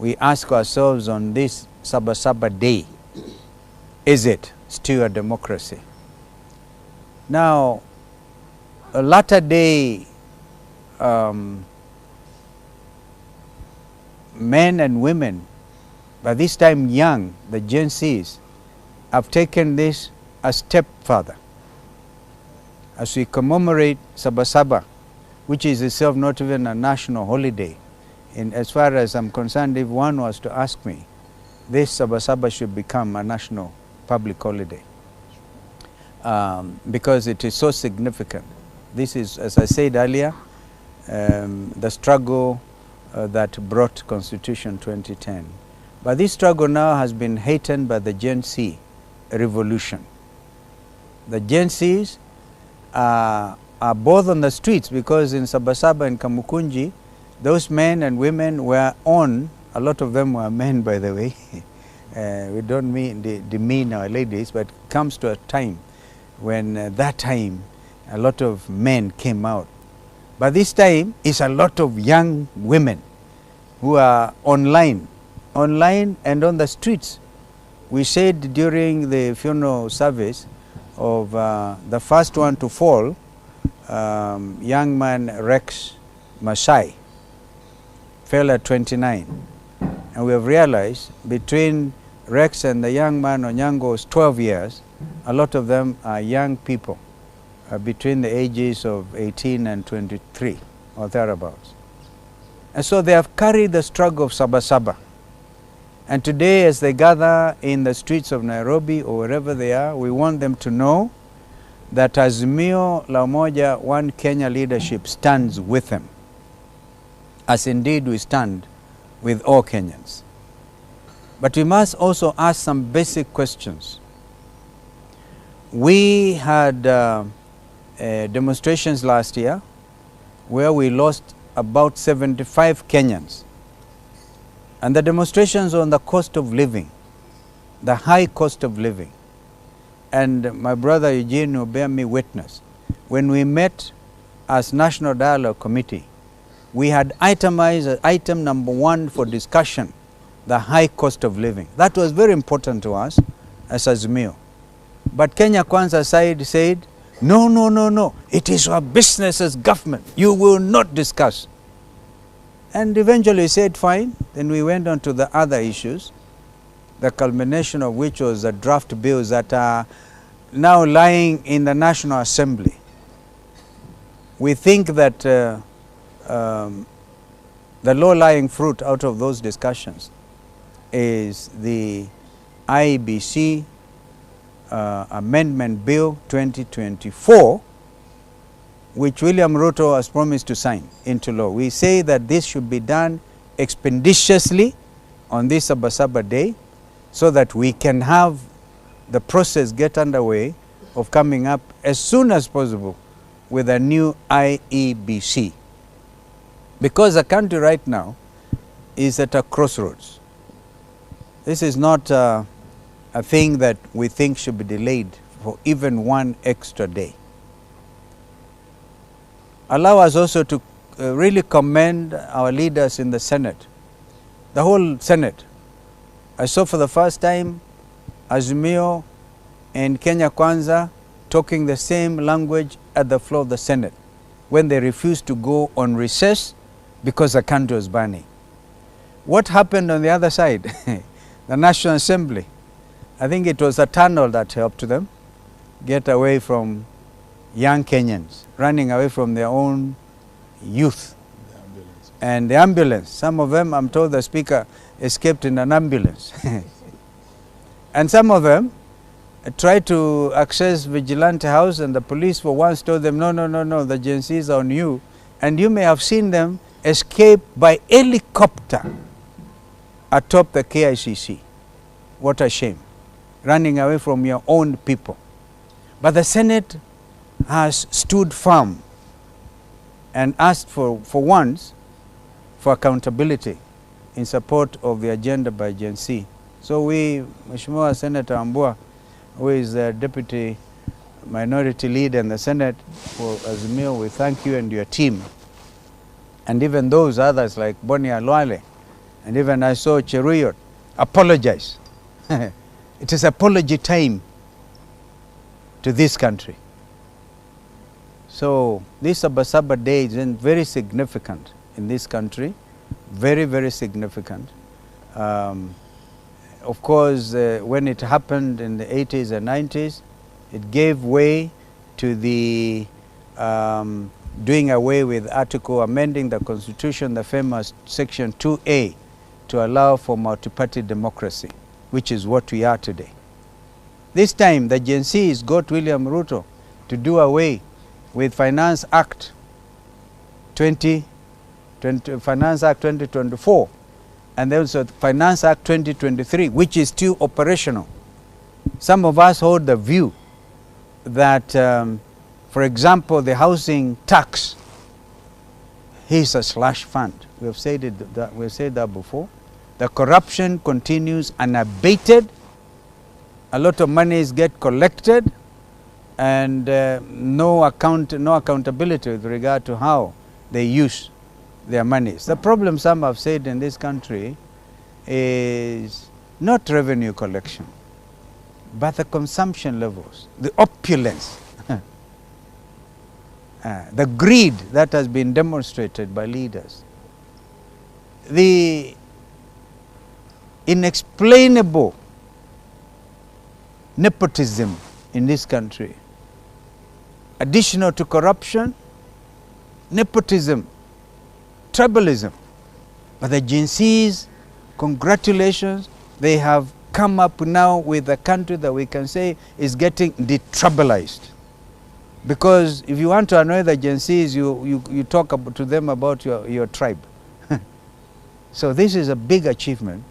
we ask ourselves on this Sabasaba Day, is it still a democracy? Now, a latter day men and women, by this time young, the Gen Zs, have taken this a step further. As we commemorate Sabasaba, which is itself not even a national holiday, and as far as I'm concerned, if one was to ask me, this Sabasaba should become a national public holiday because it is so significant. This is, as I said earlier, the struggle that brought Constitution 2010. But this struggle now has been heightened by the Gen Z revolution. The Gen Zs are both on the streets, because in Sabasaba and Kamukunji, those men and women were on, a lot of them were men, by the way. We don't mean demean our ladies, but it comes to a time when that time a lot of men came out. But this time it's a lot of young women who are online and on the streets. We said during the funeral service of the first one to fall, young man Rex Masai, fell at 29. And we have realized between Rex and the young man Onyango's 12 years, a lot of them are young people between the ages of 18 and 23 or thereabouts. And so they have carried the struggle of Sabasaba. And today, as they gather in the streets of Nairobi or wherever they are, we want them to know that Azimio la Umoja One Kenya leadership stands with them, as indeed we stand with all Kenyans. But we must also ask some basic questions. We had demonstrations last year where we lost about 75 Kenyans. And the demonstrations on the cost of living, the high cost of living. And my brother Eugene will bear me witness. When we met as National Dialogue Committee, we had itemized as item number 1 for discussion, the high cost of living. That was very important to us as Azimio. But Kenya Kwanza side said, no, it is our business as government. You will not discuss. And eventually said, fine. Then we went on to the other issues, the culmination of which was the draft bills that are now lying in the National Assembly. We think that the low-lying fruit out of those discussions is the IEBC Amendment Bill 2024, which William Ruto has promised to sign into law. We say that this should be done expeditiously on this Sabasaba Day so that we can have the process get underway of coming up as soon as possible with a new IEBC. Because the country right now is at a crossroads. This is not a thing that we think should be delayed for even one extra day. Allow us also to really commend our leaders in the Senate, the whole Senate. I saw for the first time Azimio and Kenya Kwanza talking the same language at the floor of the Senate when they refused to go on recess because the country was burning. What happened on the other side? The National Assembly. I think it was a tunnel that helped them get away from young Kenyans, running away from their own youth. And the ambulance. Some of them, I'm told the speaker escaped in an ambulance. And some of them tried to access Vigilante House, and the police for once told them, no, the Gen Zs are on you. And you may have seen them escape by helicopter atop the KICC. What a shame. Running away from your own people. But the Senate has stood firm and asked for once for accountability in support of the agenda by Gen Z. So we, Mheshimiwa Senator Ambua, who is the Deputy Minority Leader in the Senate for Azimio, we thank you and your team. And even those others like Boni Alwale And even I saw Cheruyot apologize. It is apology time to this country. So this Sabasaba Day is very significant in this country, very, very significant. Of course, when it happened in the 80s and 90s, it gave way to the doing away with amending the Constitution, the famous Section 2A, to allow for multi-party democracy, which is what we are today. This time, the Gen Zs got William Ruto to do away with Finance Act 2024, and also Finance Act 2023, which is still operational. Some of us hold the view that, for example, the housing tax is a slush fund. We have said that before. The corruption continues unabated. A lot of monies get collected, and no accountability with regard to how they use their monies. The problem, some have said, in this country is not revenue collection, but the consumption levels, the opulence, the greed that has been demonstrated by leaders, the inexplainable nepotism in this country. Additional to corruption, nepotism, tribalism. But the Gen Zs, congratulations, they have come up now with a country that we can say is getting detribalized. Because if you want to annoy the Gen Zs, you talk to them about your tribe. So this is a big achievement,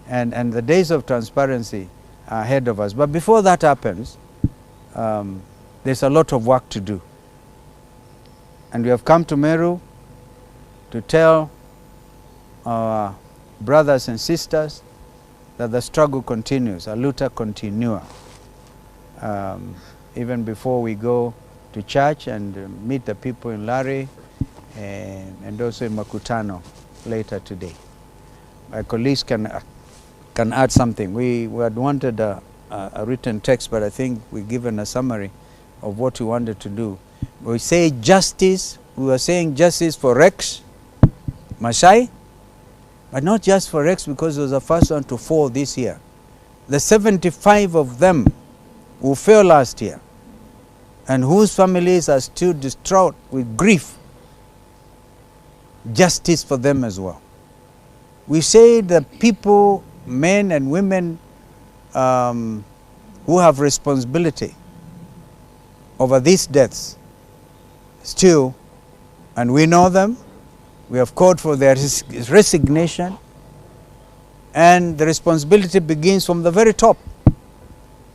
and the days of transparency are ahead of us. But before that happens, there's a lot of work to do. And we have come to Meru to tell our brothers and sisters that the struggle continues, a luta continua. Even before we go to church and meet the people in Lari and also in Makutano later today. My colleagues can add something. We had wanted a written text, but I think we've given a summary of what we wanted to do. We say justice, we were saying justice for Rex Masai, but not just for Rex, because it was the first one to fall this year. The 75 of them who fell last year and whose families are still distraught with grief, justice for them as well. We say the people, men and women who have responsibility over these deaths still, and we know them, we have called for their resignation, and the responsibility begins from the very top.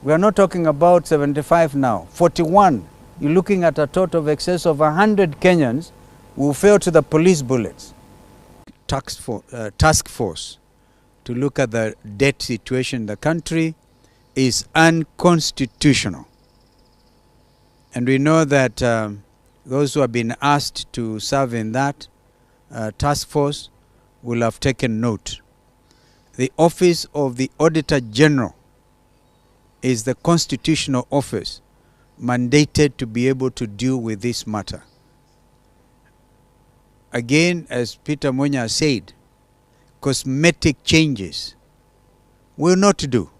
We are not talking about 75 now, 41. You're looking at a total of excess of 100 Kenyans who fell to the police bullets. Task force to look at the debt situation in the country is unconstitutional. And we know that those who have been asked to serve in that task force will have taken note. The office of the Auditor General is the constitutional office mandated to be able to deal with this matter. Again, as Peter Munya said, cosmetic changes will not do.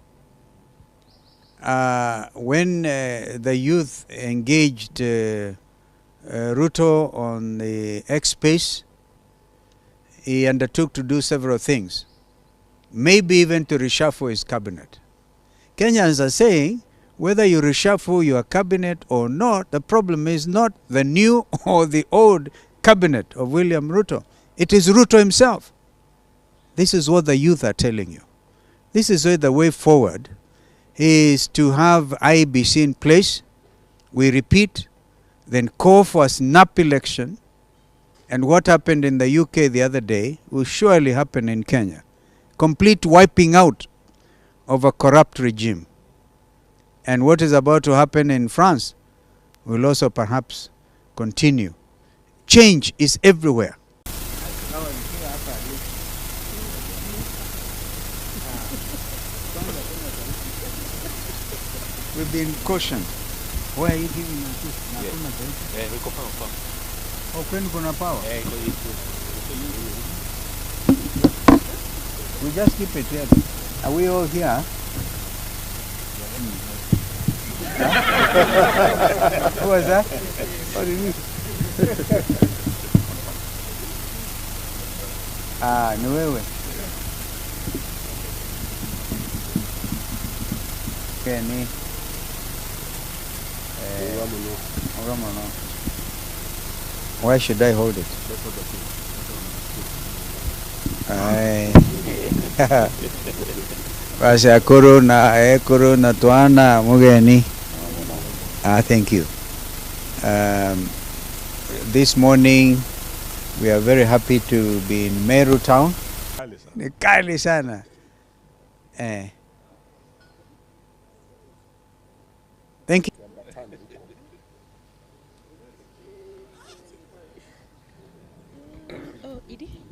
When the youth engaged Ruto on the X space, he undertook to do several things, maybe even to reshuffle his cabinet. Kenyans are saying, whether you reshuffle your cabinet or not, the problem is not the new or the old cabinet of William Ruto. It is Ruto himself. This is what the youth are telling you. This is where the way forward is to have IEBC in place. We repeat, then call for a snap election. And what happened in the UK the other day will surely happen in Kenya. Complete wiping out of a corrupt regime. And what is about to happen in France will also perhaps continue. Change is everywhere. We've been cautioned. Why are you giving us this? Iko power. Oh, kwenu kuna power? We just keep it here. Are we all here? Who was that? What did you? Ni wewe. Ni Uramono. Why should I hold it? Basi akuru na tuana mugeni. Thank you. This morning we are very happy to be in Meru town. Ni kali sana. Thank you. Oh, Edie?